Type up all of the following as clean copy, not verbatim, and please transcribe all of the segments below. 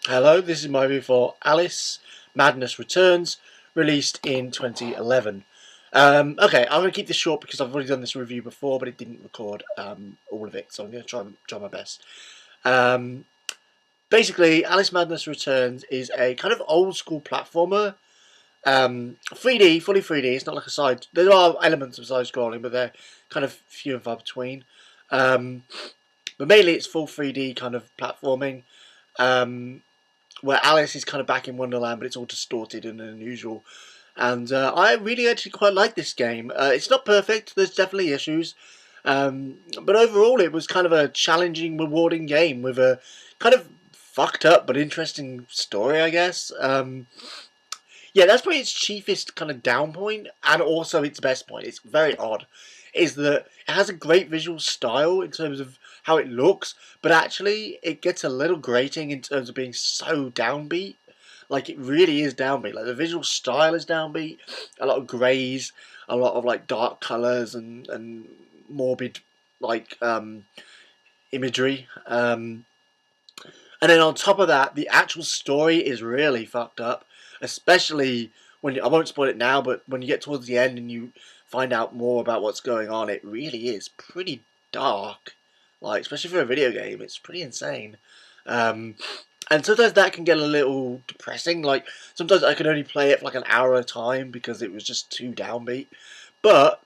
Hello, this is my review for Alice Madness Returns, released in 2011. Okay, I'm going to keep this short because I've already done this review before, but it didn't record all of it, so I'm going to try my best. Um, Basically, Alice Madness Returns is a kind of old school platformer. 3D, fully 3D. It's not like a side. There are elements of side scrolling, but they're kind of few and far between. Um, but mainly, it's full 3D kind of platforming. Um, where Alice is kind of back in Wonderland, but it's all distorted and unusual. And I really actually quite like this game. It's not perfect. There's definitely issues. But overall, it was kind of a challenging, rewarding game with a kind of fucked up but interesting story, I guess. Yeah, that's probably its chiefest kind of down point, and also its best point. It's very odd, is that it has a great visual style in terms of how it looks, but actually it gets a little grating in terms of being so downbeat. Like it really is downbeat. Like the visual style is downbeat. A lot of greys, a lot of like dark colours and morbid like imagery. And then on top of that, the actual story is really fucked up, especially when I won't spoil it now, but when you get towards the end and you find out more about what's going on, it really is pretty dark. Like especially for a video game, it's pretty insane. Um, and sometimes that can get a little depressing. Like sometimes I could only play it for like an hour at a time because it was just too downbeat. But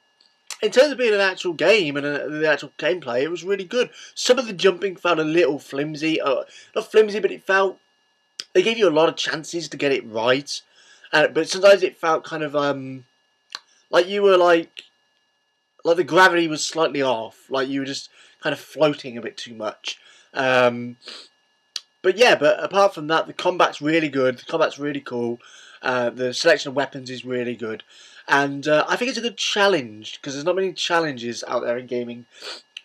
in terms of being an actual game and the actual gameplay, it was really good. Some of the jumping felt a little flimsy. Not flimsy, but it felt they gave you a lot of chances to get it right. But sometimes it felt kind of like you were like the gravity was slightly off. Like you were just kind of floating a bit too much. Um, but yeah, but apart from that, the combat's really good. The combat's really cool. The selection of weapons is really good. And I think it's a good challenge because there's not many challenges out there in gaming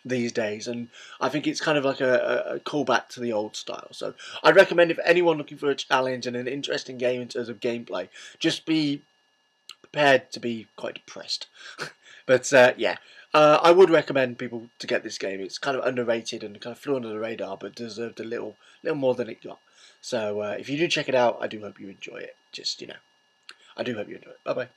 these days, and I think it's kind of like a callback to the old style. So I'd recommend if anyone looking for a challenge and an interesting game in terms of gameplay, just be prepared to be quite depressed. But yeah, I would recommend people to get this game. It's kind of underrated and kind of flew under the radar, but deserved a little more than it got. So if you do check it out, I do hope you enjoy it. Just I do hope you enjoy it. Bye bye.